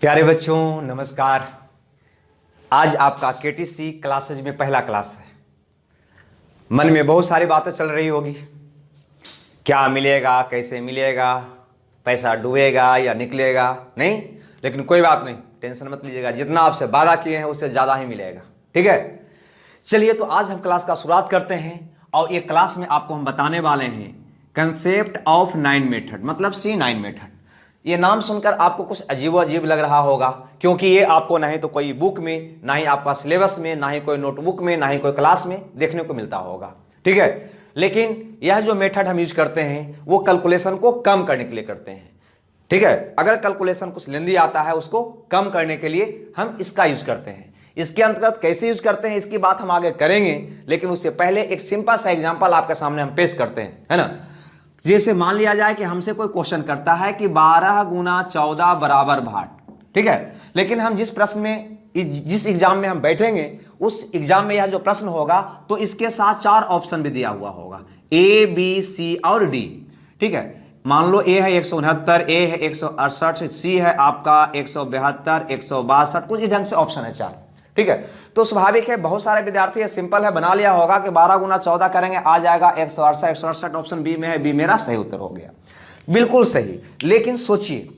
प्यारे बच्चों नमस्कार। आज आपका केटीसी क्लासेज में पहला क्लास है। मन में बहुत सारी बातें चल रही होगी, क्या मिलेगा, कैसे मिलेगा, पैसा डूबेगा या निकलेगा, नहीं। लेकिन कोई बात नहीं, टेंशन मत लीजिएगा, जितना आपसे वादा किए हैं उससे ज़्यादा ही मिलेगा। ठीक है, चलिए तो आज हम क्लास का शुरुआत करते हैं और ये क्लास में आपको हम बताने वाले हैं कंसेप्ट ऑफ 9 मेथड, मतलब C9 मेथड। ये नाम सुनकर आपको कुछ अजीब अजीब लग रहा होगा, क्योंकि ये आपको ना ही तो कोई बुक में, ना ही आपका सिलेबस में, ना ही कोई नोटबुक में, ना ही कोई क्लास में देखने को मिलता होगा। ठीक है, लेकिन यह जो मेथड हम यूज करते हैं वो कैलकुलेशन को कम करने के लिए करते हैं। ठीक है, अगर कैलकुलेशन कुछ लेंदी आता है उसको कम करने के लिए हम इसका यूज करते हैं। इसके अंतर्गत कैसे यूज करते हैं इसकी बात हम आगे करेंगे, लेकिन उससे पहले एक सिंपल सा एग्जांपल आपके सामने हम पेश करते हैं, है ना। जैसे मान लिया जाए कि हमसे कोई क्वेश्चन करता है कि 12 गुना 14 बराबर 8। ठीक है, लेकिन हम जिस प्रश्न में, जिस एग्जाम में हम बैठेंगे उस एग्जाम में यह जो प्रश्न होगा तो इसके साथ 4 ऑप्शन भी दिया हुआ होगा, A, B, C और D। ठीक है, मान लो A है 169, A है 168, C है आपका 172, 162, कुछ इस ढंग से ऑप्शन है 4। ठीक है, तो स्वाभाविक है बहुत सारे विद्यार्थी है सिंपल है बना लिया होगा कि 12 गुना 14 करेंगे आ जाएगा 168, 168 ऑप्शन बी में है, बी मेरा सही उत्तर हो गया। बिल्कुल सही, लेकिन सोचिए,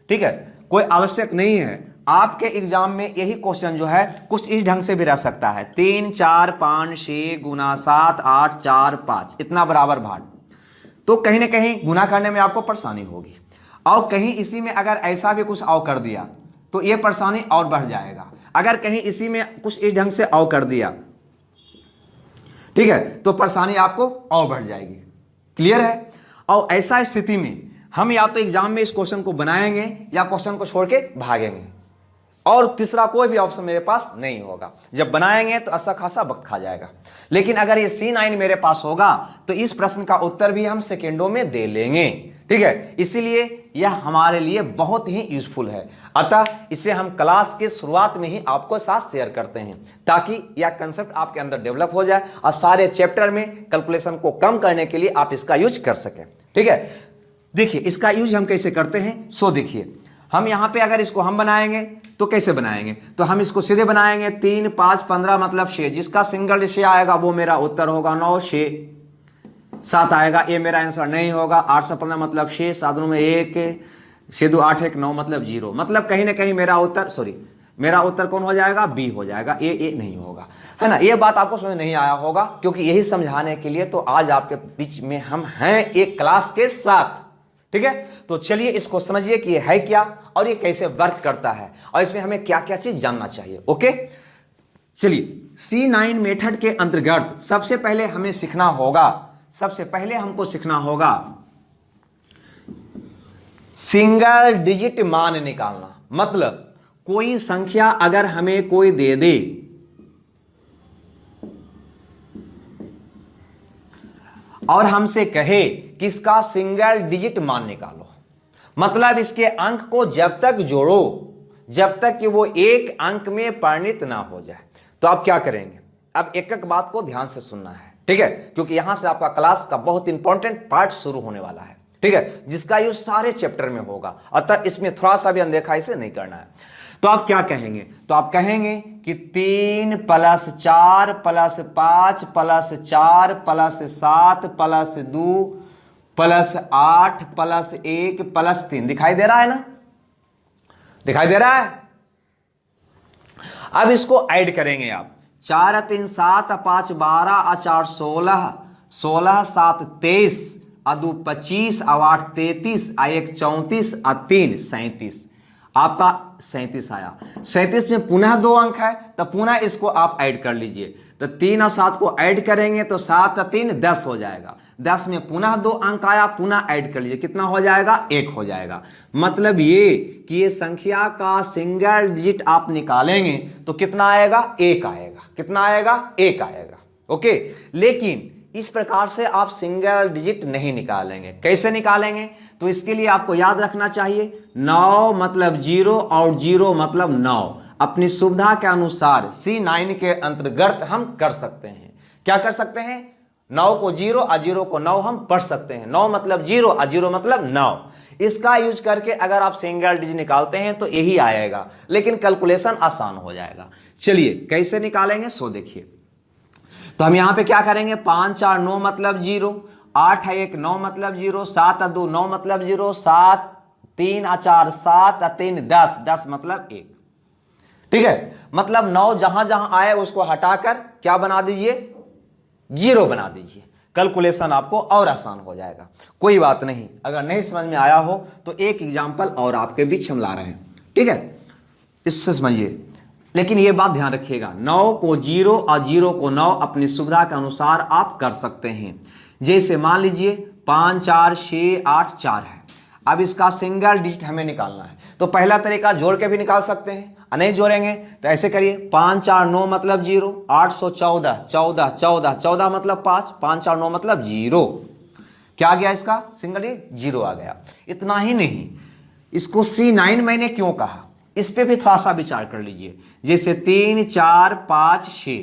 ठीक है, कोई आवश्यक नहीं है। आपके एग्जाम में यही क्वेश्चन जो है कुछ इस ढंग से भी रह सकता है, 3, 4, 5, 6 गुना 7, 8, 4, 5 इतना बराबर भाग। तो कहीं ना कहीं गुना करने में आपको परेशानी होगी, और कहीं इसी में अगर ऐसा भी कुछ और कर दिया तो ये परेशानी और बढ़ जाएगा। अगर कहीं इसी में कुछ इस ढंग से और कर दिया, ठीक है, तो परेशानी आपको और बढ़ जाएगी। क्लियर है। और ऐसा स्थिति में हम या तो एग्जाम में इस क्वेश्चन को बनाएंगे या क्वेश्चन को छोड़ के भागेंगे, और तीसरा कोई भी ऑप्शन मेरे पास नहीं होगा। जब बनाएंगे तो अच्छा खासा वक्त खा जाएगा, लेकिन अगर ये C9 मेरे पास होगा तो इस प्रश्न का उत्तर भी हम सेकेंडों में दे लेंगे। ठीक है, इसीलिए यह हमारे लिए बहुत ही यूजफुल है। अतः इसे हम क्लास के शुरुआत में ही आपको साथ शेयर करते हैं, ताकि यह कंसेप्ट आपके अंदर डेवलप हो जाए और सारे चैप्टर में कैलकुलेशन को कम करने के लिए आप इसका यूज कर सकें। ठीक है, देखिए इसका यूज हम कैसे करते हैं। सो देखिए, हम यहां पे अगर इसको हम बनाएंगे तो कैसे बनाएंगे, तो हम इसको सीधे बनाएंगे 3, 5, 15 मतलब 6, जिसका सिंगल डिजिट आएगा वो मेरा उत्तर होगा 9, 6, 7 आएगा, ये मेरा आंसर नहीं होगा। 8 से 15 मतलब 6, 7 में 1, 6 2 8 1 9 मतलब 0, मतलब कहीं ना कहीं मेरा उत्तर मेरा उत्तर कौन हो जाएगा, बी हो जाएगा, ए नहीं होगा, है ना। ये बात आपको समझ नहीं आया होगा, क्योंकि यही समझाने के लिए तो आज आपके बीच में हम हैं एक क्लास के साथ। ठीक है, तो चलिए इसको समझिए कि ये है क्या और ये कैसे वर्क करता है और इसमें हमें क्या क्या चीज जानना चाहिए। ओके, चलिए C9 मेथड के अंतर्गत सबसे पहले हमें सीखना होगा, सबसे पहले हमको सीखना होगा सिंगल डिजिट मान निकालना। मतलब कोई संख्या अगर हमें कोई दे दे और हमसे कहे कि इसका सिंगल डिजिट मान निकालो, मतलब इसके अंक को जब तक जोड़ो जब तक कि वो एक अंक में परिणत ना हो जाए, तो आप क्या करेंगे। अब एक एक बात को ध्यान से सुनना है, ठीक है, क्योंकि यहां से आपका क्लास का बहुत इंपॉर्टेंट पार्ट शुरू होने वाला है। ठीक है, जिसका यूज सारे चैप्टर में होगा, अतः इसमें थोड़ा सा भी अनदेखा इसे नहीं करना है। तो आप क्या कहेंगे, तो आप कहेंगे कि 3 + 4 + 5 + 4 + 7 + 2 + 8 + 1 + 3 दिखाई दे रहा है ना, दिखाई दे रहा है। अब इसको ऐड करेंगे आप, 4 3 7 5 12 4 16 16 7 23 2 25 8 33 1 34 3 37, आपका 37 आया। 37 में पुनः 2 अंक है, तो पुनः इसको आप ऐड कर लीजिए। तो 3 और 7 को ऐड करेंगे तो 7 और 3 10 हो जाएगा। 10 में पुनः 2 अंक आया, पुनः ऐड कर लीजिए, कितना हो जाएगा, 1 हो जाएगा। मतलब ये कि ये संख्या का सिंगल डिजिट आप निकालेंगे तो कितना आएगा, 1 आएगा। कितना आएगा, 1 आएगा। ओके, लेकिन इस प्रकार से आप सिंगल डिजिट नहीं निकालेंगे। कैसे निकालेंगे, तो इसके लिए आपको याद रखना चाहिए 9 मतलब 0 और 0 मतलब 9। अपनी सुविधा के अनुसार C9 के अंतर्गत हम कर सकते हैं। क्या कर सकते हैं, 9 को 0 और 0 को 9 हम पढ़ सकते हैं। 9 मतलब 0 और 0 मतलब 9। इसका यूज करके अगर आप सिंगल डिजिट निकालते हैं तो यही आएगा, लेकिन कैलकुलेशन आसान हो जाएगा। चलिए कैसे निकालेंगे सो देखिए। तो हम यहां पे क्या करेंगे, 5 4 9 मतलब 0, 8 है 1 9 मतलब 0, 7 और 2 9 मतलब 0, 7 3 और 4 7 और 3 10 10 मतलब 1। ठीक है, मतलब 9 जहां जहां आए उसको हटाकर क्या बना दीजिए, 0 बना दीजिए। कैलकुलेशन आपको और आसान हो जाएगा। कोई बात नहीं, अगर नहीं समझ में आया हो तो एक एग्जाम्पल और आपके बीच हम ला रहे हैं। ठीक है, इससे समझिए, लेकिन ये बात ध्यान रखिएगा, 9 को 0 और 0 को 9 अपनी सुविधा के अनुसार आप कर सकते हैं। जैसे मान लीजिए 5 4 6 8 4 है। अब इसका सिंगल डिजिट हमें निकालना है, तो पहला तरीका जोड़ के भी निकाल सकते हैं, नहीं जोड़ेंगे तो ऐसे करिए, 5 4 9 मतलब 0, 814 14 14 14 मतलब 5, 5 4 9 मतलब 0। क्या आ गया इसका सिंगल डिजिट, 0 आ गया। इतना ही नहीं, इसको C9 मैंने क्यों कहा, इस पे भी थोड़ा सा विचार कर लीजिए। जैसे 3 4 5 6,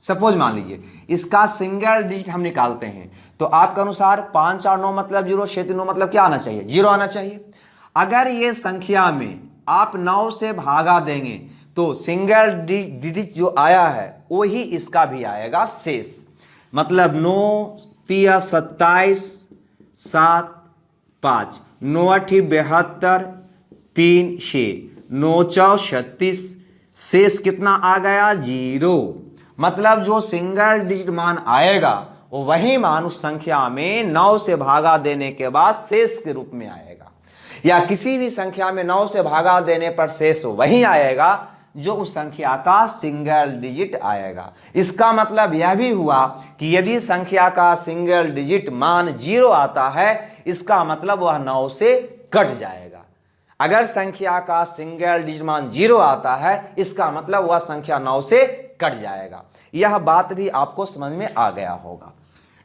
सपोज मान लीजिए इसका सिंगल डिजिट हम निकालते हैं, तो आपके अनुसार 5 4 9 मतलब 0, 6 3 9 मतलब क्या आना चाहिए, 0 आना चाहिए। अगर ये संख्या में आप 9 से भागा देंगे तो सिंगल डिजिट जो आया है वही इसका भी आएगा शेष। मतलब 9 3 27 7 5, 9 8 72 3 6, 9 4 36, शेष कितना आ गया, 0। मतलब जो सिंगल डिजिट मान आएगा वो वही मान उस संख्या में 9 से भागा देने के बाद शेष के रूप में आएगा, या किसी भी संख्या में 9 से भागा देने पर शेष वही आएगा जो उस संख्या का सिंगल डिजिट आएगा। इसका मतलब यह भी हुआ कि यदि संख्या का सिंगल डिजिट मान 0 आता है, इसका मतलब वह 9 से कट जाएगा। अगर संख्या का सिंगल डिजिट मान 0 आता है, इसका मतलब वह संख्या 9 से कट जाएगा। यह बात भी आपको समझ में आ गया होगा।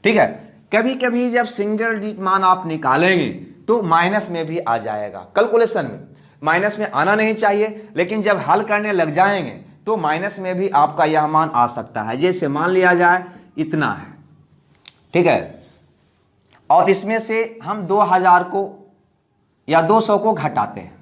ठीक है, कभी कभी जब सिंगल डिजिट मान आप निकालेंगे तो माइनस में भी आ जाएगा। कैलकुलेशन में माइनस में आना नहीं चाहिए, लेकिन जब हल करने लग जाएंगे तो माइनस में भी आपका यह मान आ सकता है। जैसे मान लिया जाए इतना है, ठीक है, और इसमें से हम 2000 को या 200 को घटाते हैं।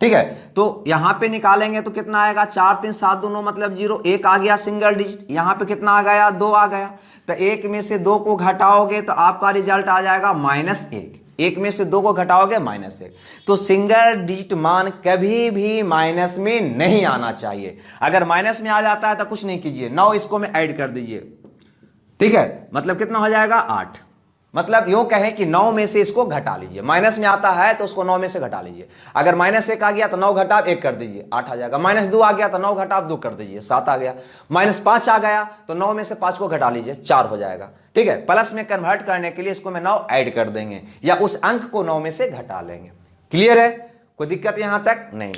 ठीक है, तो यहां पे निकालेंगे तो कितना आएगा, 4 3 7 2 9 मतलब 0, 1 आ गया सिंगल डिजिट। यहां पे कितना आ गया, 2 आ गया। तो 1 में से 2 को घटाओगे तो आपका रिजल्ट आ जाएगा -1। 1 में से 2 को घटाओगे -1। तो सिंगल डिजिट मान कभी भी माइनस में नहीं आना चाहिए। अगर माइनस में आ जाता है तो कुछ नहीं कीजिए, 9 इसको में ऐड कर दीजिए। ठीक है, मतलब कितना हो जाएगा, 8। मतलब यूं कहें कि 9 में से इसको घटा लीजिए। माइनस में आता है तो उसको 9 में से घटा लीजिए। अगर -1 आ गया तो 9 घटा 1 कर दीजिए, 8 आ जाएगा। -2 आ गया तो 9 घटा 2 कर दीजिए, 7 आ गया। -5 आ गया तो 9 में से 5 को घटा लीजिए, 4 हो जाएगा। ठीक है, प्लस में कन्वर्ट करने के लिए इसको में 9 ऐड कर देंगे, या उस अंक को 9 में से घटा लेंगे। क्लियर है, कोई दिक्कत यहां तक नहीं।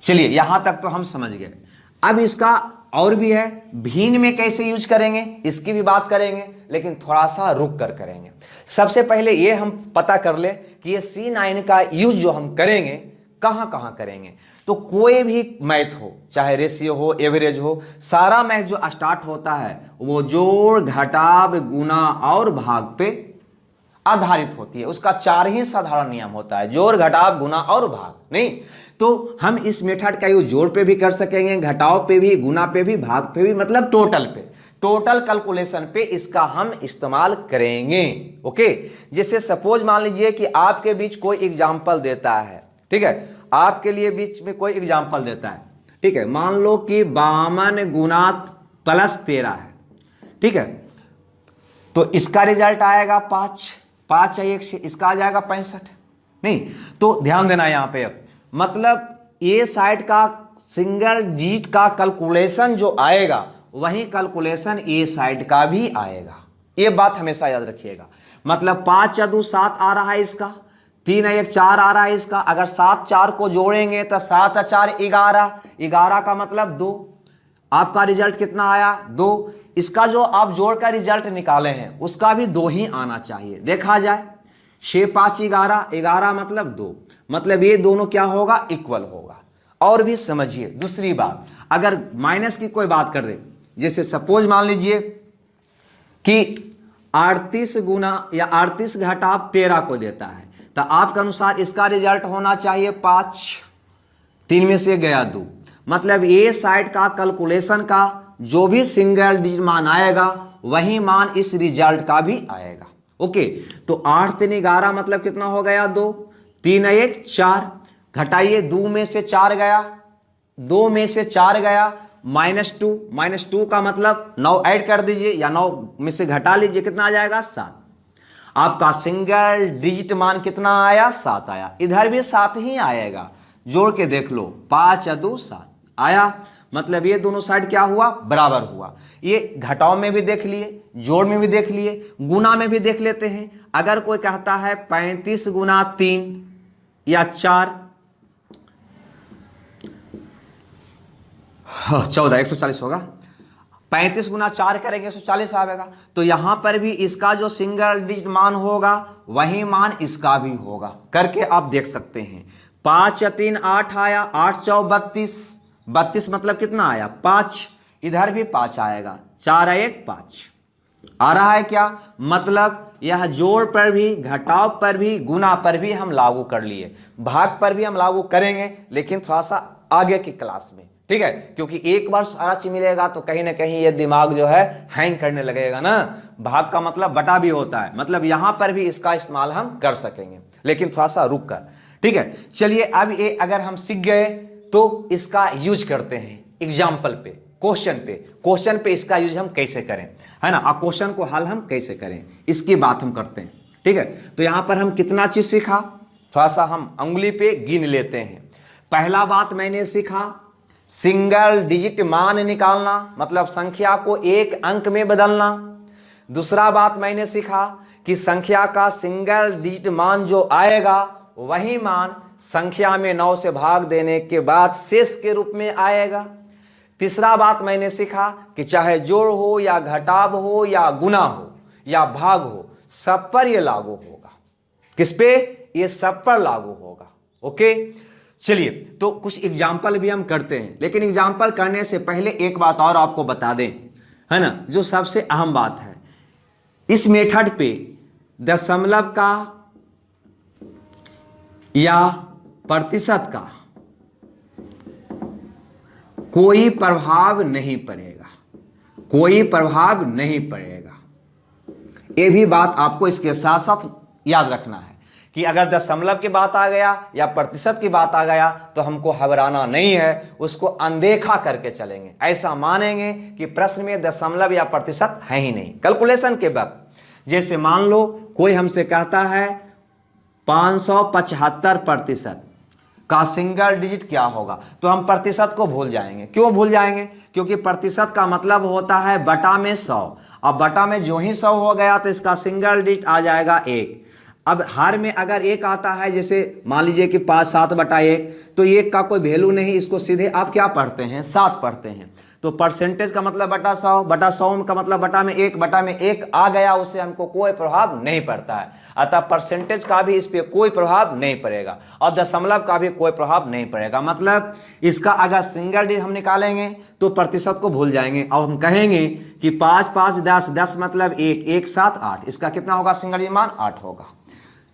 चलिए यहां तक तो हम समझ गए। अब इसका और भी है, भिन्न में कैसे यूज करेंगे इसकी भी बात करेंगे, लेकिन थोड़ा सा रुक कर करेंगे। सबसे पहले ये हम पता कर ले कि ये C9 का यूज जो हम करेंगे कहां कहां करेंगे। तो कोई भी मैथ हो, चाहे रेशियो हो, एवरेज हो, सारा मैथ जो स्टार्ट होता है वो जोड़ घटाव गुना और भाग पे आधारित होती है। उसका 4 ही साधारण नियम होता है, जोड़ घटाव गुना और भाग। नहीं तो हम इस मेथड का यूज जोड़ पे भी कर सकेंगे, घटाव पे भी, गुना पे भी, भाग पे भी, मतलब टोटल पे, टोटल कैलकुलेशन पे इसका हम इस्तेमाल करेंगे। ओके, जैसे सपोज मान लीजिए कि आपके बीच कोई एग्जाम्पल देता है। ठीक है, आपके लिए बीच में कोई एग्जाम्पल देता है। ठीक है, मान लो कि 52 गुना +13 है। ठीक है, तो इसका रिजल्ट आएगा 5 5 है 1 से, इसका आ जाएगा 65। नहीं तो ध्यान देना यहां पे, मतलब ए साइड का सिंगल डिजिट का कैलकुलेशन जो आएगा वही कैलकुलेशन ए साइड का भी आएगा। ये बात हमेशा याद रखिएगा। मतलब 5 या 2 7 आ रहा है इसका, 3 या 1 4 आ रहा है इसका। अगर 7 4 को जोड़ेंगे तो 7 या 4 11, 11 का मतलब 2। आपका रिजल्ट कितना आया, 2। इसका जो आप जोड़ का रिजल्ट निकाले हैं उसका भी 2 ही आना चाहिए। देखा जाए 6 5 11, 11 मतलब 2, मतलब ये दोनों क्या होगा, इक्वल होगा। और भी समझिए दूसरी बात, अगर माइनस की कोई बात कर दे, जैसे सपोज मान लीजिए कि 38 गुना या 38 घटाव 13 को देता है, तो आपके अनुसार इसका रिजल्ट होना चाहिए 5, 3 में से गया 2, मतलब ये साइड का कैलकुलेशन का जो भी सिंगल डिजिट मान आएगा वही मान इस रिजल्ट का भी आएगा। ओके, तो 8 3 11 मतलब कितना हो गया 2, 3 1 4, घटाइए 2 में से 4 गया, 2 में से 4 गया, -2 का मतलब 9 ऐड कर दीजिए या 9 में से घटा लीजिए, कितना आ जाएगा 7। आपका सिंगल डिजिट मान कितना आया 7 आया, इधर भी 7 ही आएगा, जोड़ के देख लो 5 या 2 7 आया, मतलब ये दोनों साइड क्या हुआ बराबर हुआ। ये घटाव में भी देख लिए, जोड़ में भी देख लिए, गुना में भी देख लेते हैं। अगर कोई कहता है 35 गुना 3 या 4 14 140 होगा, 35 गुना 4 करेंगे 140 आएगा, तो यहां पर भी इसका जो सिंगल डिजिट मान होगा वही मान इसका भी होगा, करके आप देख सकते हैं। 5 या 3 8 आया, 8 4 32, 32 मतलब कितना आया 5, इधर भी 5 आएगा, 4 1 5 आ रहा है क्या, मतलब यह जोड़ पर भी, घटाव पर भी, गुना पर भी हम लागू कर लिए, भाग पर भी हम लागू करेंगे लेकिन थोड़ा सा आगे की क्लास में, ठीक है, क्योंकि एक बार सारा चीज मिलेगा तो कहीं ना कहीं ये दिमाग जो है हैंग करने लगेगा ना। भाग का मतलब बटा भी होता है, मतलब यहां पर भी इसका इस्तेमाल हम कर सकेंगे, लेकिन थोड़ा सा रुक कर, ठीक है। चलिए अब ये अगर हम सीख गए तो इसका यूज करते हैं एग्जाम्पल पे, क्वेश्चन पे इसका यूज हम कैसे करें, है ना, और क्वेश्चन को हल हम कैसे करें इसकी बात हम करते हैं, ठीक है। तो यहां पर हम कितना चीज सीखा, थोड़ा सा हम अंगुली पे गिन लेते हैं। पहला बात मैंने सीखा सिंगल डिजिट मान निकालना, मतलब संख्या को एक अंक में बदलना। दूसरा बात मैंने सीखा कि संख्या का सिंगल डिजिट मान जो आएगा वही मान संख्या में 9 से भाग देने के बाद शेष के रूप में आएगा। तीसरा बात मैंने सीखा कि चाहे जोड़ हो या घटाव हो या गुना हो या भाग हो, सब पर यह लागू होगा। किस पे, ये सब पर लागू होगा। ओके, चलिए तो कुछ एग्जाम्पल भी हम करते हैं, लेकिन एग्जाम्पल करने से पहले एक बात और आपको बता दें, है ना, जो सबसे अहम बात है, इस मेथड पे दशमलव का या प्रतिशत का कोई प्रभाव नहीं पड़ेगा, कोई प्रभाव नहीं पड़ेगा। ये भी बात आपको इसके साथ साथ याद रखना है कि अगर दशमलव की बात आ गया या प्रतिशत की बात आ गया तो हमको घबराना नहीं है, उसको अनदेखा करके चलेंगे, ऐसा मानेंगे कि प्रश्न में दशमलव या प्रतिशत है ही नहीं। कैलकुलेशन के वक्त जैसे मान लो कोई हमसे कहता है 575% का सिंगल डिजिट क्या होगा, तो हम प्रतिशत को भूल जाएंगे। क्यों भूल जाएंगे, क्योंकि प्रतिशत का मतलब होता है बटा में 100, अब बटा में जो ही 100 हो गया तो इसका सिंगल डिजिट आ जाएगा 1। अब हर में अगर 1 आता है, जैसे मान लीजिए कि 5 7 बटा 1, तो 1 का कोई वैल्यू नहीं, इसको सीधे आप क्या पढ़ते हैं 7 पढ़ते हैं। तो परसेंटेज का मतलब बटा 100 का मतलब बटा में 1 आ गया, उससे हमको कोई प्रभाव नहीं पड़ता है। अतः परसेंटेज का भी इस पर कोई प्रभाव नहीं पड़ेगा और दशमलव का भी कोई प्रभाव नहीं पड़ेगा। मतलब इसका अगर सिंगल डिजिट हम निकालेंगे तो प्रतिशत को भूल जाएंगे और हम कहेंगे कि 5 5 10 10 मतलब 1 1 7 8, इसका कितना होगा सिंगल डिजिट मान 8 होगा।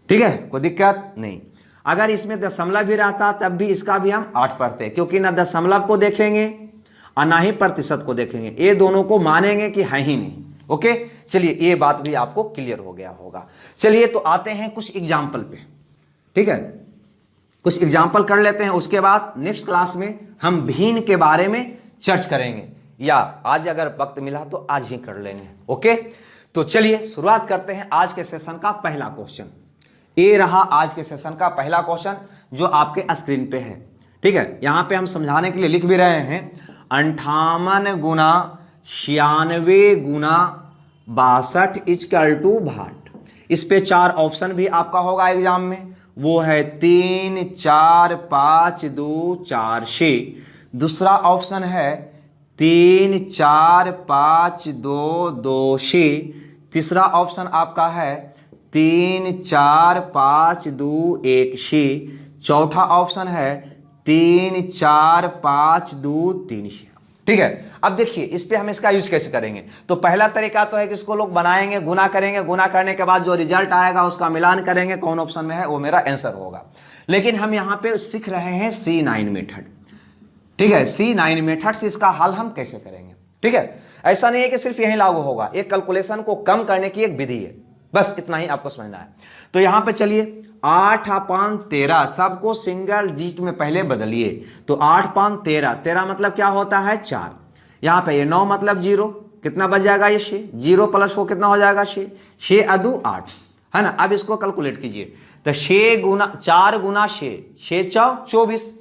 ठीक है, कोई दिक्कत नहीं। अगर इसमें दशमलव भी रहता तब भी इसका भी हम 8 पढ़ते, क्योंकि ना दशमलव को देखेंगे और ना ही प्रतिशत को देखेंगे, ये दोनों को मानेंगे कि है ही नहीं। ओके, चलिए ये बात भी आपको क्लियर हो गया होगा। चलिए तो आते हैं कुछ एग्जाम्पल पे, ठीक है, कुछ एग्जाम्पल कर लेते हैं, उसके बाद नेक्स्ट क्लास में हम भिन्न के बारे में चर्चा करेंगे, या आज अगर वक्त मिला तो आज ही कर लेंगे। ओके, तो चलिए शुरुआत करते हैं आज के सेशन का पहला क्वेश्चन। ये रहा आज के सेशन का पहला क्वेश्चन जो आपके स्क्रीन पे है। ठीक है, यहां पे हम समझाने के लिए लिख भी रहे हैं 58 गुना 96 गुना 62 इक्वल टू 62। इस पे 4 ऑप्शन भी आपका होगा एग्जाम में, वो है 3 4 5 2 4 6। दूसरा ऑप्शन है 3 4 5 2 2 6। तीसरा ऑप्शन आपका है 3 4 5 2 1 6। चौथा ऑप्शन है 3 4 5 2 3 6। ठीक है। अब देखिए इस पे हम इसका यूज कैसे करेंगे। तो पहला तरीका तो है कि इसको लोग बनाएंगे, गुना करेंगे, गुना करने के बाद जो रिजल्ट आएगा उसका मिलान करेंगे, कौन ऑप्शन में है वो मेरा आंसर होगा। लेकिन हम यहां पे सीख रहे हैं C9 मेथड, ठीक है। C9 मेथड से इसका हल हम कैसे करेंगे, ठीक है। ऐसा नहीं है कि सिर्फ यही लागू होगा, एक कैलकुलेशन को कम करने की एक विधि है, बस इतना ही आपको समझना है। तो यहां पे चलिए 8/13 सबको सिंगल डिजिट में पहले बदलिए। तो 8/13, 13 मतलब क्या होता है 4। यहां पे ये 9 मतलब 0, कितना बच जाएगा ये 6, 0 प्लस वो कितना हो जाएगा 6, 6 अदू 8, है ना। अब इसको कैलकुलेट कीजिए। तो 6 गुना 4 गुना 6, 6 चौ 24,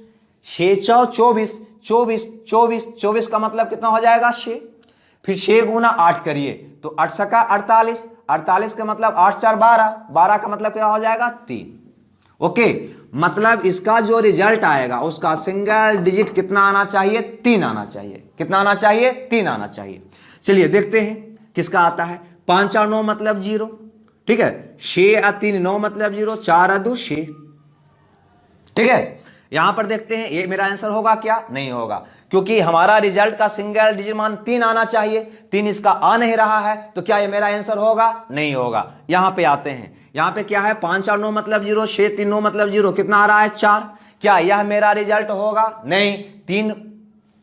6 चौ 24, 24 24 24 का मतलब कितना हो जाएगा 6। फिर 6 गुना 8 करिए तो 8 सका 48, 48 का मतलब 8 4 12, 12 का मतलब क्या हो जाएगा 3। ओके, मतलब इसका जो रिजल्ट आएगा उसका सिंगल डिजिट कितना आना चाहिए, 3 आना चाहिए। कितना आना चाहिए, 3 आना चाहिए। चलिए देखते हैं किसका आता है। 5 और 9 मतलब 0, ठीक है। 6 और 3 9 मतलब 0, 4 और 2 6, ठीक है। यहां पर देखते हैं ये मेरा आंसर होगा क्या, नहीं होगा, क्योंकि हमारा रिजल्ट का सिंगल डिजिट मान 3 आना चाहिए, 3 इसका आ नहीं रहा है, तो क्या ये मेरा आंसर होगा, नहीं होगा। यहां पे आते हैं, यहां पे क्या है 5 और 9 मतलब 0, 6 3 9 मतलब 0, कितना आ रहा है 4। क्या यह मेरा रिजल्ट होगा, नहीं, 3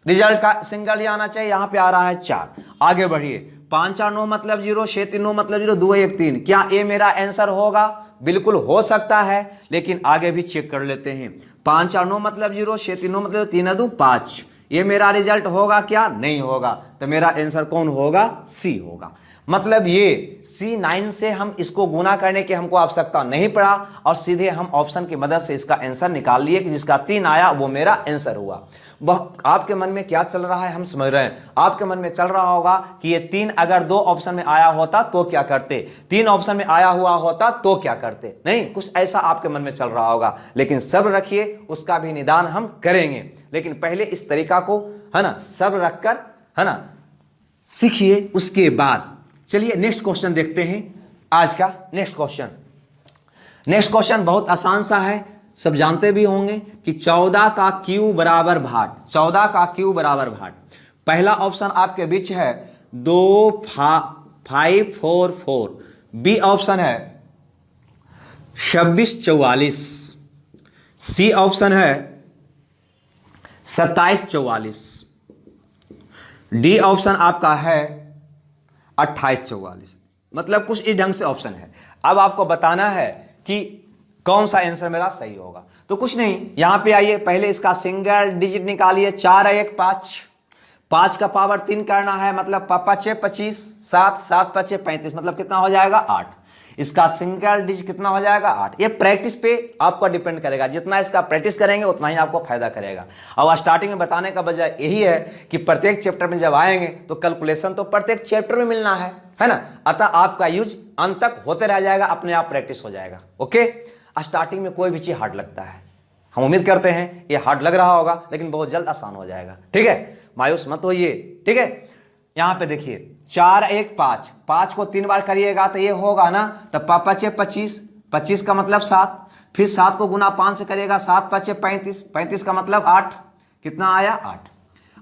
रिजल्ट का सिंगल ही आना चाहिए, यहां पे आ रहा है 4। आगे बढ़िए, 5 और 9 मतलब 0, 6 3 9 मतलब 0, 2 1 3, क्या ये मेरा आंसर होगा, बिल्कुल हो सकता है। लेकिन आगे भी चेक कर लेते हैं। 5 और 9 मतलब 0, 6 3 9 मतलब 3 2 5, ये मेरा रिजल्ट होगा क्या, नहीं होगा। तो मेरा आंसर कौन होगा, सी होगा। मतलब ये C9 से हम इसको गुना करने की हमको आवश्यकता नहीं पड़ा और सीधे हम ऑप्शन की मदद से इसका आंसर निकाल लिए कि जिसका 3 आया वो मेरा आंसर हुआ। वह आपके मन में क्या चल रहा है हम समझ रहे हैं। आपके मन में चल रहा होगा कि ये 3 अगर 2 ऑप्शन में आया होता तो क्या करते, 3 ऑप्शन में आया हुआ होता तो क्या करते। नहीं, कुछ ऐसा आपके मन में चल रहा होगा, लेकिन सब्र रखिए, उसका भी निदान हम करेंगे। लेकिन पहले इस तरीका को, है ना, सब्र रखकर, है ना, सीखिए। उसके बाद चलिए नेक्स्ट क्वेश्चन देखते हैं। आज का नेक्स्ट क्वेश्चन बहुत आसान सा है, सब जानते भी होंगे कि 14 का क्यू बराबर भाट, 14 का क्यू बराबर भाट। पहला ऑप्शन आपके बीच है 2 5 4 4, बी ऑप्शन है 26 44, सी ऑप्शन है 27 44, डी ऑप्शन आपका है 28 44। मतलब कुछ इस ढंग से ऑप्शन है। अब आपको बताना है कि कौन सा आंसर मेरा सही होगा। तो कुछ नहीं, यहां पे आइए, पहले इसका सिंगल डिजिट निकालिए। 4 1 5, 5 का पावर 3 करना है, मतलब 5 25, 7 7 5 35, मतलब कितना हो जाएगा 8। इसका सिंगल डिजिट कितना हो जाएगा 8। ये प्रैक्टिस पे आपका डिपेंड करेगा, जितना इसका प्रैक्टिस करेंगे उतना ही आपको फायदा करेगा। और स्टार्टिंग में बताने का वजह यही है कि प्रत्येक चैप्टर में जब आएंगे तो कैलकुलेशन तो प्रत्येक चैप्टर में मिलना है ना। अतः आपका यूज अंत तक होते रह जाएगा, अपने आप प्रैक्टिस हो जाएगा। ओके, स्टार्टिंग में कोई भी चीज हार्ड लगता है, हम उम्मीद करते हैं ये हार्ड लग रहा होगा, लेकिन बहुत जल्द आसान हो जाएगा। ठीक है, मायूस मत होइए। ठीक है, यहां पे देखिए 4 1 5, 5 को 3 बार करिएगा तो ये होगा ना, तो 5 25, 25 का मतलब 7, फिर 7 को गुना 5 से करिएगा, 7 5 35, 35 का मतलब 8, कितना आया 8।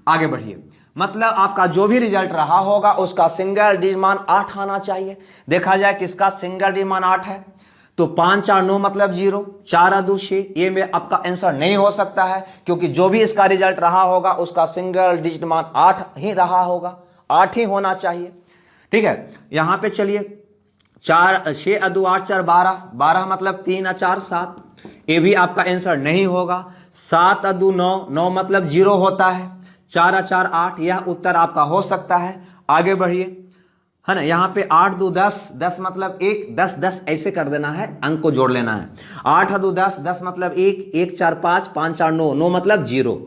आगे बढ़िए, मतलब आपका जो भी रिजल्ट रहा होगा उसका सिंगल डिजिट मान 8 आना चाहिए। देखा जाए किसका सिंगल डिजिट मान 8 है, तो 5 4 9 मतलब 0, 4 2 6, ये में आपका आंसर नहीं हो सकता है, क्योंकि जो भी इसका रिजल्ट रहा होगा उसका सिंगल डिजिट मान 8 ही रहा होगा, 8 ही होना चाहिए। ठीक है, यहां पे चलिए 4 6 2 8 4 12, 12 मतलब 3 4 7, ये भी आपका आंसर नहीं होगा। 7 2 9, 9 मतलब 0 होता है, 4 4 8, यह उत्तर आपका हो सकता है। आगे बढ़िए, है ना, यहाँ पे 8 2 10, 10 मतलब 1, 10 10 ऐसे कर देना है, अंक को जोड़ लेना है। 8 2 10, 10 मतलब 1, 1 4 5, 5 4 9, 9 मतलब 0,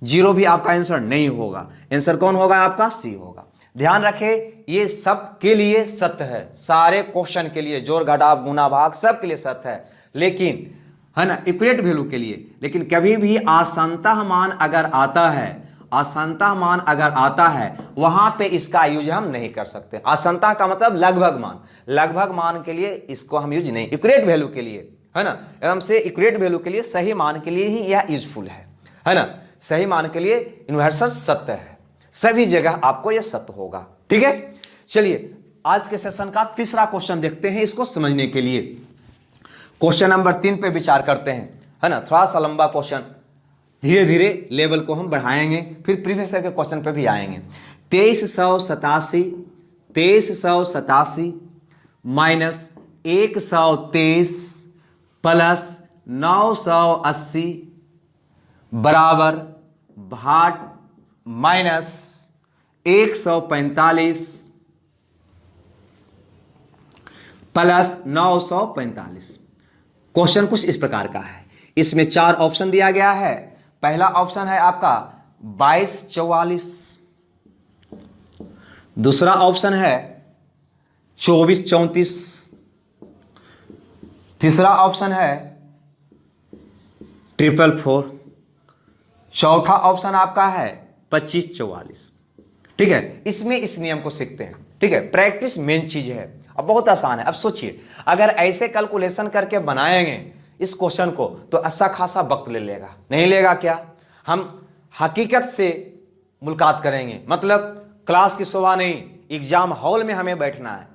0 भी आपका आंसर नहीं होगा। आंसर कौन होगा आपका, सी होगा। ध्यान रखें, ये सब के लिए सत्य है, सारे क्वेश्चन के लिए, जोड़ घटाव गुना भाग सब के लिए सत्य है, लेकिन, है ना, इक्विवेलेंट वैल्यू के लिए। लेकिन कभी भी आसन्नता मान अगर आता है, आसन्नता मान अगर आता है, वहां पे इसका यूज हम नहीं कर सकते। आसन्नता का मतलब लगभग मान, लगभग मान के लिए इसको हम यूज नहीं, इक्विवेलेंट वैल्यू के लिए, है ना, एकदम से इक्विवेलेंट वैल्यू के लिए, सही मान के लिए ही यह यूजफुल है ना। सही मान के लिए यूनिवर्सल सत्य है, सभी जगह आपको यह सत्य होगा। ठीक है, चलिए आज के सेशन का तीसरा क्वेश्चन देखते हैं इसको समझने के लिए। क्वेश्चन नंबर 3 पे विचार करते हैं, है ना। थोड़ा सा लंबा क्वेश्चन, धीरे धीरे लेवल को हम बढ़ाएंगे, फिर प्रीवियस के क्वेश्चन पे भी आएंगे। 2387 माइनस 123 प्लस 980 बराबर भाट माइनस 145 प्लस 945। क्वेश्चन कुछ इस प्रकार का है। इसमें 4 ऑप्शन दिया गया है। पहला ऑप्शन है आपका 2244, दूसरा ऑप्शन है 2434, तीसरा ऑप्शन है 444, चौथा ऑप्शन आपका है 2544। ठीक है, इसमें इस नियम को सीखते हैं। ठीक है, प्रैक्टिस मेन चीज है। अब बहुत आसान है। अब सोचिए, अगर ऐसे कैलकुलेशन करके बनाएंगे इस क्वेश्चन को तो अच्छा खासा वक्त ले लेगा, नहीं लेगा क्या? हम हकीकत से मुलाकात करेंगे, मतलब क्लास की सुबह नहीं, एग्जाम हॉल में हमें बैठना है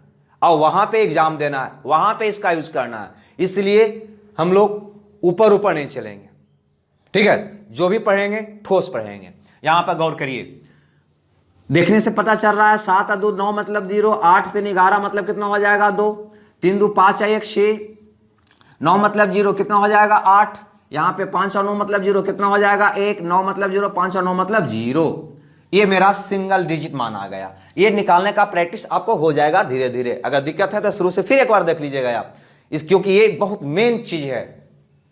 और वहां पे एग्जाम देना है, वहां पे इसका यूज करना है। इसलिए हम लोग ऊपर ऊपर नहीं चलेंगे। ठीक है, जो भी पढ़ेंगे ठोस पढ़ेंगे। यहां पर गौर करिए, देखने से पता चल रहा है 7 2 9 मतलब 0, 8 3 11 मतलब कितना हो जाएगा 2, 3 2 5 1 6, 9 मतलब 0 कितना हो जाएगा 8, यहाँ पे 5 और 9 मतलब 0 कितना हो जाएगा 1, 9 मतलब 0, 5 और 9 मतलब 0। ये मेरा सिंगल डिजिट मान आ गया। ये निकालने का प्रैक्टिस आपको हो जाएगा धीरे धीरे। अगर दिक्कत है तो शुरू से फिर एक बार देख लीजिएगा आप क्योंकि ये बहुत मेन चीज है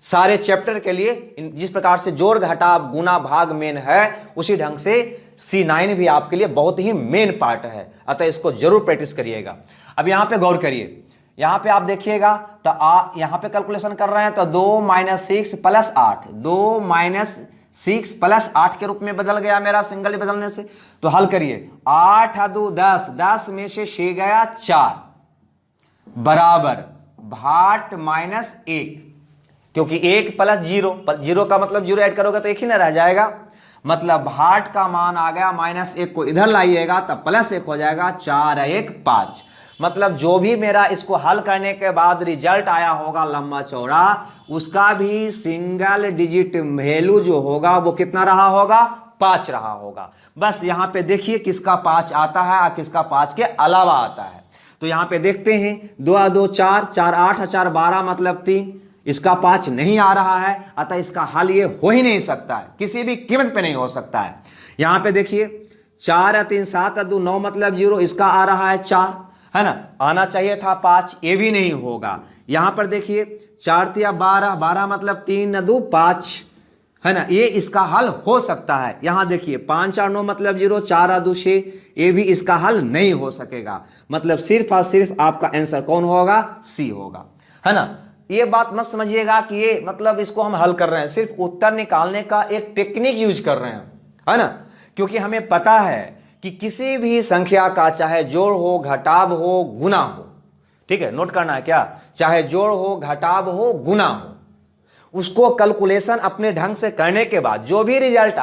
सारे चैप्टर के लिए। जिस प्रकार से जोड़ घटाव गुना भाग मेन है, उसी ढंग से C9 भी आपके लिए बहुत ही मेन पार्ट है। अतः इसको जरूर प्रैक्टिस करिएगा। अब यहां पे गौर करिए, यहां पे आप देखिएगा तो यहां पे कैलकुलेशन कर रहे हैं तो 2 - 6 प्लस 8, 2 - 6 प्लस 8 के रूप में बदल गया मेरा सिंगल बदलने से। तो हल करिए, 8 2 10, 10 में से 6 गया 4 बराबर भाट माइनस 1, क्योंकि 1 प्लस 0, 0 का मतलब 0 ऐड करोगे तो 1 ही ना रह जाएगा। मतलब भाट का मान आ गया -1 को इधर लाइएगा तब +1 हो जाएगा, 4 1 5। मतलब जो भी मेरा इसको हल करने के बाद रिजल्ट आया होगा लंबा चौड़ा, उसका भी सिंगल डिजिट वैल्यू जो होगा वो कितना रहा होगा 5 रहा होगा। बस यहां पे देखिए किसका 5 आता है और किसका 5 के अलावा आता है। तो यहां पे देखते हैं 2 2 4, 4 8, 4 12 मतलब 3, इसका 5 नहीं आ रहा है। अतः इसका हल ये हो ही नहीं सकता है, किसी भी कीमत पे नहीं हो सकता है। यहां पे देखिए 4 3 7 2 9 मतलब 0, इसका आ रहा है 4, है ना। आना चाहिए था 5, ये भी नहीं होगा। यहां पर देखिए 4 3 12, 12 मतलब 3 2 5, है ना। ये इसका हल हो सकता है। यहां देखिए 5 और 9 मतलब 0, 4 2 6, ये भी इसका हल नहीं हो सकेगा। मतलब सिर्फ और सिर्फ आपका आंसर कौन होगा? सी होगा, है ना। ये बात मत समझिएगा कि ये मतलब इसको हम हल कर रहे हैं, सिर्फ उत्तर निकालने का एक टेक्निक यूज कर रहे हैं, है ना। क्योंकि हमें पता है कि किसी भी संख्या का चाहे जोड़ हो, घटाव हो, गुना हो, ठीक है, नोट करना है क्या, चाहे जोड़ हो, घटाव हो, गुना हो, उसको कैलकुलेशन अपने ढंग से करने के बाद जो भी रिजल्ट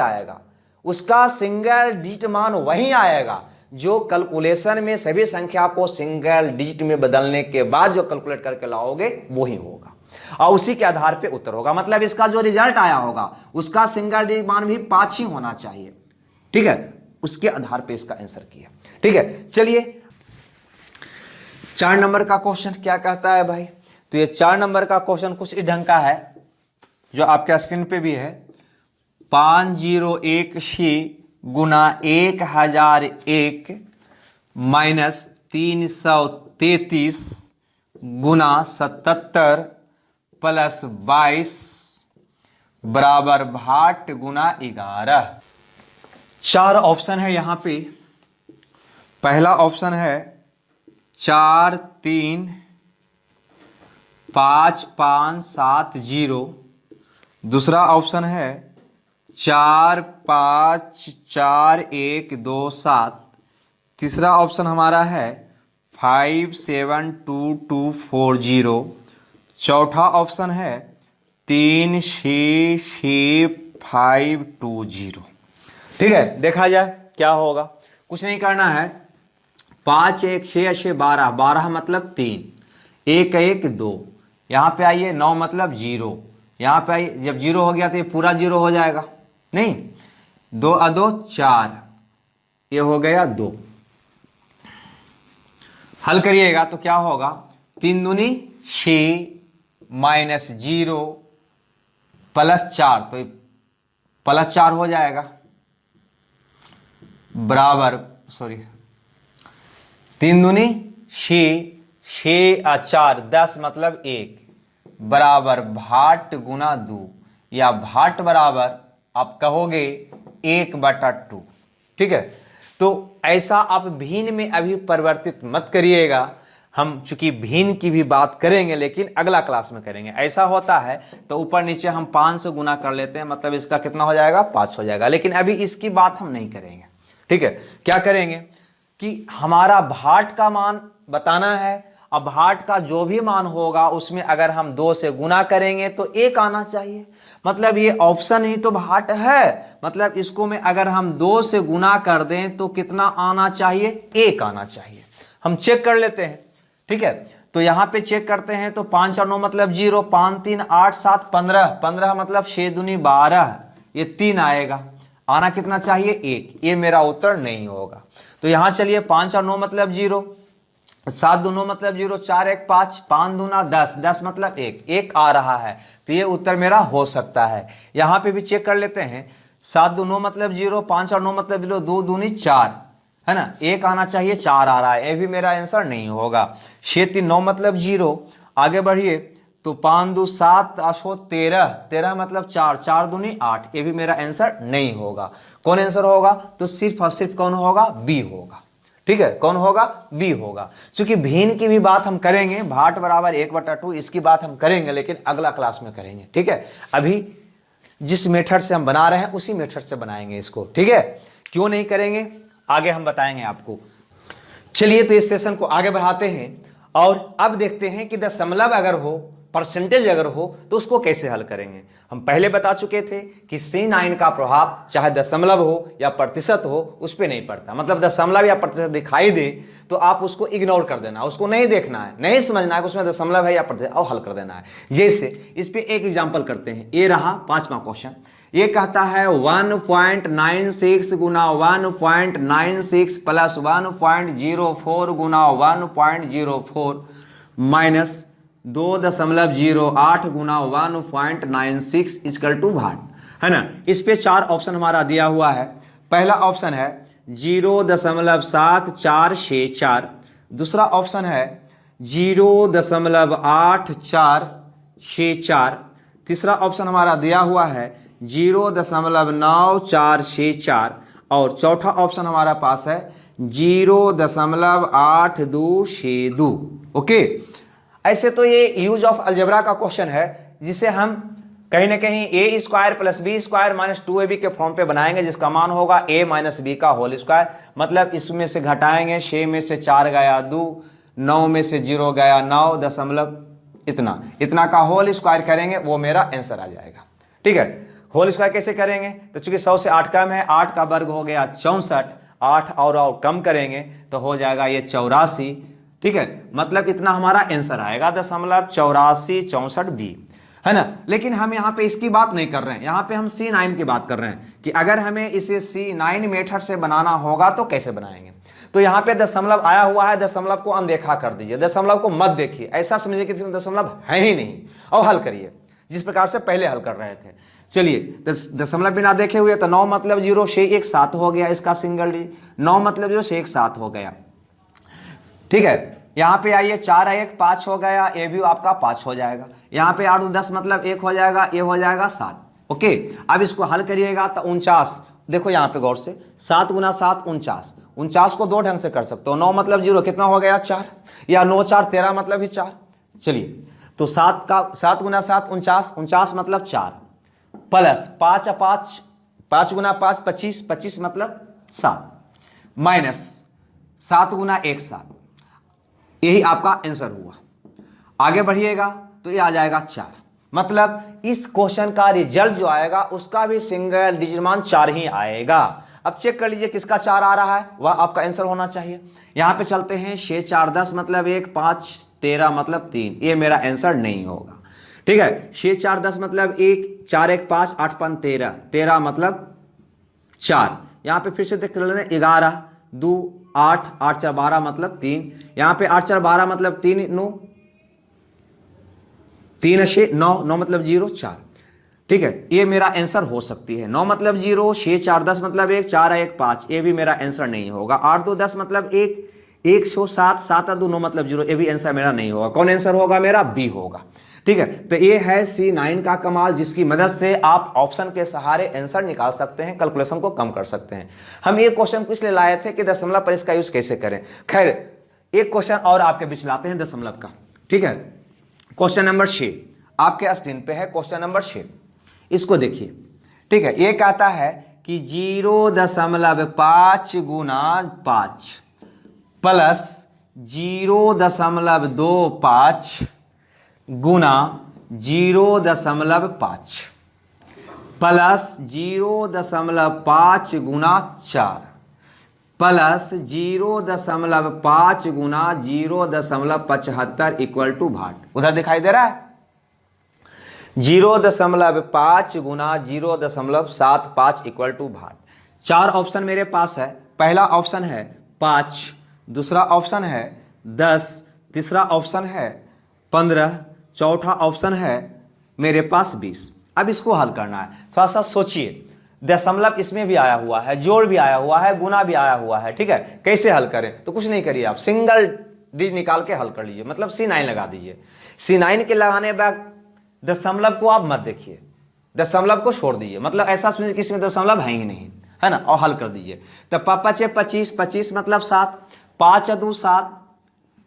आएगा उसका सिंगल डिजिट मान वही आएगा जो कैलकुलेशन में सभी संख्या को सिंगल डिजिट में बदलने के बाद जो कैलकुलेट करके लाओगे वही होगा और उसी के आधार पे उत्तर होगा। मतलब इसका जो रिजल्ट आया होगा उसका सिंगल डिजिट मान भी 5 ही होना चाहिए, ठीक है। उसके आधार पे इसका आंसर किया, ठीक है। चलिए 4 नंबर का क्वेश्चन क्या कहता है भाई। तो ये 4 नंबर का क्वेश्चन कुछ इस ढंग का है जो आपके स्क्रीन पे भी है। 501 गुना 1001 माइनस 333 गुना 77 प्लस 22 बराबर भाट गुना 11। 4 ऑप्शन है यहां पे। पहला ऑप्शन है 4 3 5 5 7 0, दूसरा ऑप्शन है 4 5 4 1 2 7, तीसरा ऑप्शन हमारा है 5 7 2 2 4 0, चौथा ऑप्शन है 3 6 6 5 2 0। ठीक है, देखा जाए क्या होगा। कुछ नहीं करना है, 5 1 6 6 12, 12 मतलब 3, 1 1 2, यहाँ पे आइए 9 मतलब 0, यहाँ पे आइए जब 0 हो गया तो ये पूरा 0 हो जाएगा, नहीं 2 2 4, ये हो गया 2। हल करिएगा तो क्या होगा, 3 दूनी 6 माइनस 0 प्लस 4, तो ये प्लस 4 हो जाएगा बराबर, सॉरी 3 दूनी 6, 6 और 4 10 मतलब 1 बराबर भाट गुना 2, या भाट बराबर आप कहोगे 1/2। ठीक है, तो ऐसा आप भिन्न में अभी परिवर्तित मत करिएगा। हम चूंकि भिन्न की भी बात करेंगे लेकिन अगला क्लास में करेंगे। ऐसा होता है तो ऊपर नीचे हम 5 से गुना कर लेते हैं, मतलब इसका कितना हो जाएगा, 5 हो जाएगा। लेकिन अभी इसकी बात हम नहीं करेंगे। ठीक है, क्या करेंगे कि हमारा भाट का मान बताना है। अब भाट का जो भी मान होगा उसमें अगर हम 2 से गुना करेंगे तो 1 आना चाहिए, मतलब ये ऑप्शन ही तो भाट है, मतलब इसको में अगर हम 2 से गुना कर दें तो कितना आना चाहिए, 1 आना चाहिए। हम चेक कर लेते हैं। ठीक है, तो यहां पे चेक करते हैं तो 5 और 9 मतलब 0, 5 3 8 7 15, 15 मतलब 6 दूनी 12, ये 3 आएगा, आना कितना चाहिए 1। ये मेरा उत्तर नहीं होगा। तो यहां चलिए 5 और 9 मतलब 0, 7 दूनो मतलब 0, 4 1 5, 5 दूना 10, 10 मतलब 1, 1 आ रहा है, तो ये उत्तर मेरा हो सकता है। यहां पे भी चेक कर लेते हैं, 7 दूनो मतलब 0, 5 और 9 मतलब 0, 2 दूनी 4, है ना, 1 आना चाहिए, 4 आ रहा है, ये भी मेरा आंसर नहीं होगा। 6 3 9 मतलब 0, आगे बढ़िए तो 5 2 7 8 13, 13 मतलब 4, 4 दूनी 8, ये भी मेरा आंसर नहीं होगा। कौन आंसर होगा, तो सिर्फ और सिर्फ कौन होगा, बी होगा। ठीक है, कौन होगा, बी होगा। क्योंकि भिन्न की भी बात हम करेंगे, भाट बराबर 1/2 इसकी बात हम करेंगे लेकिन अगला क्लास में करेंगे। ठीक है, अभी जिस मेथड से हम बना रहे हैं उसी मेथड से बनाएंगे इसको। ठीक है, क्यों नहीं करेंगे आगे हम बताएंगे आपको। चलिए तो इस सेशन को आगे बढ़ाते हैं और अब देखते हैं कि दशमलव अगर हो, परसेंटेज अगर हो तो उसको कैसे हल करेंगे। हम पहले बता चुके थे कि C9 का प्रभाव चाहे दशमलव हो या प्रतिशत हो उस पर नहीं पड़ता, मतलब दशमलव या प्रतिशत दिखाई दे तो आप उसको इग्नोर कर देना, उसको नहीं देखना है, नहीं समझना है कि उसमें दशमलव है या प्रतिशत, और हल कर देना है। जैसे इस पे एक एग्जाम्पल करते हैं, ये रहा 5वां क्वेश्चन। ये कहता है 1.96 गुना 1.96 प्लस 1.04 गुना 1.04 माइनस 2.08 गुना 1.96 इक्वल टू भाट, है ना। इस पे 4 ऑप्शन हमारा दिया हुआ है। पहला ऑप्शन है 0.7464, दूसरा ऑप्शन है 0.8464, तीसरा ऑप्शन हमारा दिया हुआ है 0.9464 और चौथा ऑप्शन हमारा पास है 0.8262। ओके, ऐसे तो ये यूज ऑफ अलजेब्रा का क्वेश्चन है जिसे हम कहीं ना कहीं A square plus B square minus 2ab के फॉर्म पे बनाएंगे, जिसका मान होगा a माइनस बी का होल स्क्वायर। मतलब इसमें से घटाएंगे, 6 में से 4 गया 2, 9 में से 0 गया 9 दशमलव इतना का होल स्क्वायर करेंगे, वो मेरा आंसर आ जाएगा। ठीक है, होल स्क्वायर कैसे करेंगे, तो चूंकि 100 से 8 कम है, 8 का वर्ग हो गया 64, 8 और कम करेंगे तो हो जाएगा ये 84। ठीक है, मतलब इतना हमारा आंसर आएगा 0.8464b, है ना। लेकिन हम यहाँ पे इसकी बात नहीं कर रहे हैं, यहाँ पे हम C9 की बात कर रहे हैं कि अगर हमें इसे C9 मेथड से बनाना होगा तो कैसे बनाएंगे। तो यहाँ पे दशमलव आया हुआ है, दशमलव को अनदेखा कर दीजिए, दशमलव को मत देखिए, ऐसा समझिए कि इसमें दशमलव है ही नहीं, और हल करिए जिस प्रकार से पहले हल कर रहे थे। चलिए दशमलव बिना देखे हुए तो 9 मतलब 0 6 1 7 हो गया, इसका सिंगल डिजिट 9 मतलब 0 6 1 7 हो गया। ठीक है, यहाँ पे आइए 4 1 5 हो गया, ये भी आपका 5 हो जाएगा। यहाँ पे 8 10 मतलब 1 हो जाएगा, ये हो जाएगा 7। ओके, अब इसको हल करिएगा तो 49, देखो यहाँ पे गौर से 7 गुना 7 49, 49 को 2 ढंग से कर सकते हो। 9 मतलब 0 कितना हो गया 4, या 9 4 13 मतलब ही 4। चलिए तो 7 गुना 7 49, 49 मतलब 4 प्लस 5 5 गुना 5 25, 25 मतलब 7 माइनस 7 गुना 1 7, यही आपका आंसर हुआ। आगे बढ़िएगा तो ये आ जाएगा 4, मतलब इस क्वेश्चन का रिजल्ट जो आएगा उसका भी सिंगल डिजिट मान 4 ही आएगा। अब चेक कर लीजिए किसका 4 आ रहा है, वह आपका आंसर होना चाहिए। यहां पे चलते हैं, 6 4 10 मतलब 1, 5 13 मतलब 3, ये मेरा आंसर नहीं होगा। ठीक है, 6 4 10 मतलब 1, 4 1 5, 8 5 13, 13 मतलब 4। यहां पे फिर से देख लेना, 11 2 8, 8 4 12 मतलब 3, यहां पे 8 4 12 मतलब 3 9, 3 6 9, 9 मतलब 0 4। ठीक है, ये मेरा आंसर हो सकती है। 9 मतलब 0, 6 4 10 मतलब 1, 4 1 5, ये भी मेरा आंसर नहीं होगा। 8 2 10 मतलब 1, 107, 7 2 9 मतलब 0, ये भी आंसर मेरा नहीं होगा। कौन आंसर होगा मेरा? बी होगा। ठीक है, तो ये है C9 का कमाल, जिसकी मदद से आप ऑप्शन के सहारे आंसर निकाल सकते हैं, कैलकुलेशन को कम कर सकते हैं। हम ये क्वेश्चन किस लिए लाए थे कि दशमलव पर इसका यूज कैसे करें। खैर, एक क्वेश्चन और आपके बीच लाते हैं दशमलव का। ठीक है, क्वेश्चन नंबर 6 आपके स्क्रीन पे है। क्वेश्चन नंबर 6, इसको देखिए। ठीक है, ये कहता है कि 0.5 गुना 5 प्लस 0.25 गुना 0.5 प्लस 0.5 गुना 4 प्लस 0.5 गुना 0.75 इक्वल टू भाट। उधर दिखाई दे रहा है 0.5 गुना 0.75 इक्वल टू भाट। 4 ऑप्शन मेरे पास है। पहला ऑप्शन है 5, दूसरा ऑप्शन है 10, तीसरा ऑप्शन है 15, चौथा ऑप्शन है मेरे पास 20। अब इसको हल करना है, थोड़ा सा सोचिए। दशमलव इसमें भी आया हुआ है, जोड़ भी आया हुआ है, गुना भी आया हुआ है। ठीक है, कैसे हल करें? तो कुछ नहीं करिए, आप सिंगल डिजिट निकाल के हल कर लीजिए, मतलब C9 लगा दीजिए। C9 के लगाने बाद दशमलव को आप मत देखिए, दशमलव को छोड़ दीजिए, मतलब ऐसा समझिए कि इसमें दशमलव है ही नहीं, है ना, और हल कर दीजिए। तो 5 25, 25 मतलब 7, 5 2 7,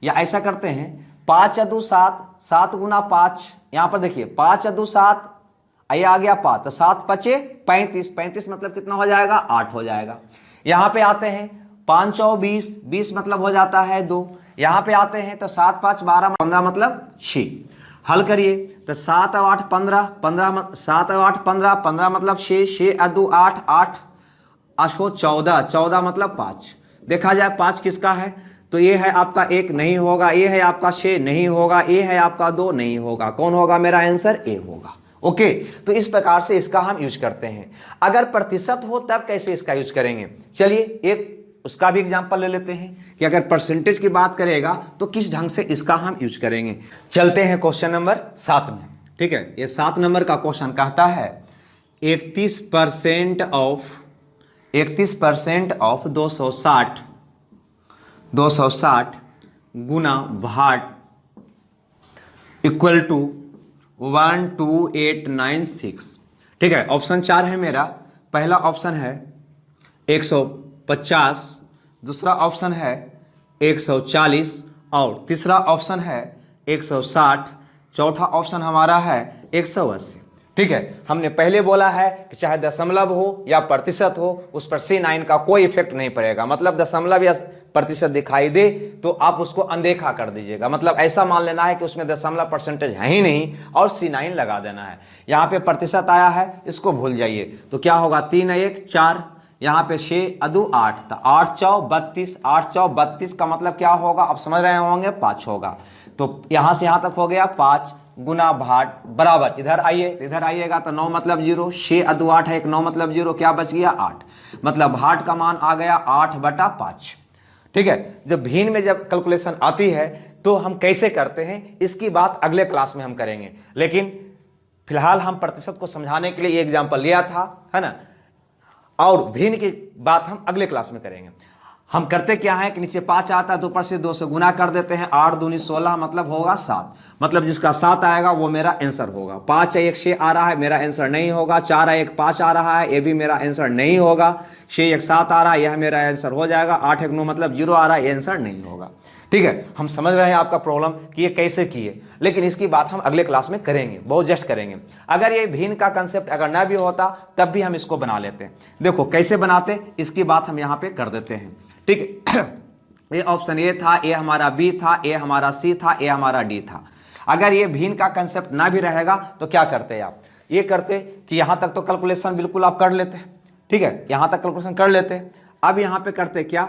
या ऐसा करते हैं 5 2 7, 7 गुना 5, यहां पर देखिए 5 2 7, ये आ गया 5, तो 7 5 35, 35 मतलब कितना हो जाएगा? 8 हो जाएगा। यहां पे आते हैं 5 4 20, 20 मतलब हो जाता है 2। यहां पे आते हैं तो 7 5 12, 15 मतलब 6। हल करिए तो 7 और 8 15, 15 7 और 8 15, 15 मतलब 6, 6 2 8, 8 8 14, 14 मतलब 5। देखा जाए 5 किसका है, तो ये है आपका 1 नहीं होगा, ये है आपका 6 नहीं होगा, ये है आपका 2 नहीं होगा। कौन होगा मेरा आंसर? ए होगा। ओके, तो इस प्रकार से इसका हम यूज करते हैं। अगर प्रतिशत हो तब कैसे इसका यूज करेंगे, चलिए एक उसका भी एग्जांपल ले लेते हैं कि अगर परसेंटेज की बात करेगा तो किस ढंग से इसका हम यूज करेंगे। चलते हैं क्वेश्चन नंबर 7 में। ठीक है, ये 7 नंबर का क्वेश्चन कहता है 31% ऑफ 260 गुना भाट इक्वल टू 12896। ठीक है, ऑप्शन 4 है मेरा। पहला ऑप्शन है 150, दूसरा ऑप्शन है 140 और तीसरा ऑप्शन है 160, चौथा ऑप्शन हमारा है 180। ठीक है, हमने पहले बोला है कि चाहे दशमलव हो या प्रतिशत हो, उस पर C9 का कोई इफेक्ट नहीं पड़ेगा। मतलब दशमलव या प्रतिशत दिखाई दे तो आप उसको अनदेखा कर दीजिएगा, मतलब ऐसा मान लेना है कि उसमें दशमलव परसेंटेज है ही नहीं और C9 लगा देना है। यहाँ पे प्रतिशत आया है, इसको भूल जाइए। तो क्या होगा? 3 1 4, यहाँ पे 6 2 8, तो 8 4 32, 8 4 32 का मतलब क्या होगा आप समझ रहे होंगे? 5 होगा। तो यहाँ से यहाँ तक हो गया 5 गुना भाट बराबर, इधर आइए, इधर आइएगा तो 9 मतलब 0, 6 2 8 है, 9 मतलब 0, क्या बच गया? 8। मतलब भाट का मान आ गया 8/5। ठीक है, जब भिन्न में जब कैलकुलेशन आती है तो हम कैसे करते हैं इसकी बात अगले क्लास में हम करेंगे, लेकिन फिलहाल हम प्रतिशत को समझाने के लिए एग्जाम्पल लिया था, है ना, और भिन्न की बात हम अगले क्लास में करेंगे। हम करते क्या है कि नीचे 5 आता है तो ऊपर से 2 से गुना कर देते हैं। 8 दूनी 16 मतलब होगा 7, मतलब जिसका 7 आएगा वो मेरा आंसर होगा। 5 1 6 आ रहा है, मेरा आंसर नहीं होगा। 4 1 5 आ रहा है, ये भी मेरा आंसर नहीं होगा। 6 1 7 आ रहा है, यह मेरा आंसर हो जाएगा। 8 1 9 मतलब 0 आ रहा है, ये आंसर नहीं होगा। ठीक है, हम समझ रहे हैं आपका प्रॉब्लम कि ये कैसे किए, लेकिन इसकी बात हम अगले क्लास में करेंगे, बहुत जस्ट करेंगे। अगर ये भिन्न का कंसेप्ट अगर ना भी होता तब भी हम इसको बना लेते हैं। देखो कैसे बनाते, इसकी बात हम यहाँ पे कर देते हैं। ठीक है, ये ऑप्शन ए था, ये हमारा बी था, ये हमारा सी था, ये हमारा डी था। अगर ये भिन्न का कंसेप्ट ना भी रहेगा तो क्या करते आप? ये करते कि यहाँ तक तो कैलकुलेशन बिल्कुल आप कर लेते, ठीक है, यहां तक कैलकुलेशन कर लेते। अब यहां पे करते क्या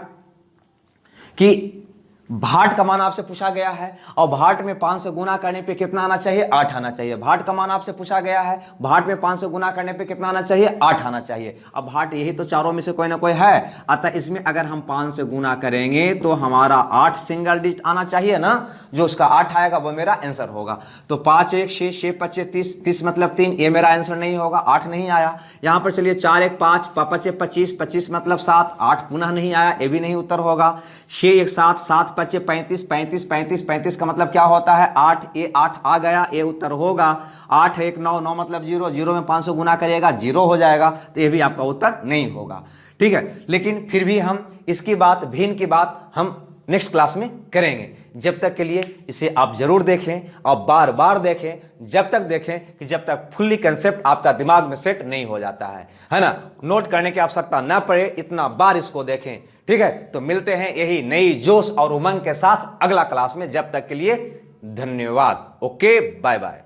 कि भाट का मान आपसे पूछा गया है और भाट में 5 से गुना करने पे कितना आना चाहिए, 8 आना चाहिए। भाट का मान आपसे पूछा गया है, भाट में 5 से गुना करने पे कितना आना चाहिए, 8 आना चाहिए। अब भाट यही तो चारों में से कोई ना कोई है, अतः इसमें अगर हम 5 से गुना करेंगे तो हमारा 8 सिंगल डिजिट आना चाहिए ना, जो उसका 8 आएगा वो मेरा आंसर होगा। तो 5 1 6 6 5 30, 30 मतलब 3, ये मेरा आंसर नहीं होगा, 8 नहीं आया। यहां पर चलिए 4 1 5 5 25, 25 मतलब 7, 8 पुनः नहीं आया, ये भी नहीं उत्तर होगा। 6 1 7, 7 5 35, 35 35 35 का मतलब क्या होता है 8, ये 8 आ गया, ये उत्तर होगा। 8 1 9, 9 मतलब 0, 0 में 500 गुना करिएगा 0 हो जाएगा, तो ये भी आपका उत्तर नहीं होगा। ठीक है, लेकिन फिर भी हम इसकी बात, भिन्न की बात हम नेक्स्ट क्लास में करेंगे। जब तक के लिए इसे आप जरूर देखें और बार बार देखें, जब तक देखें कि जब तक फुल्ली कंसेप्ट आपका दिमाग में सेट नहीं हो जाता है ना। नोट करने की आवश्यकता ना पड़े, इतना बार इसको देखें। ठीक है, तो मिलते हैं यही नई जोश और उमंग के साथ अगला क्लास में। जब तक के लिए धन्यवाद। Okay, bye bye.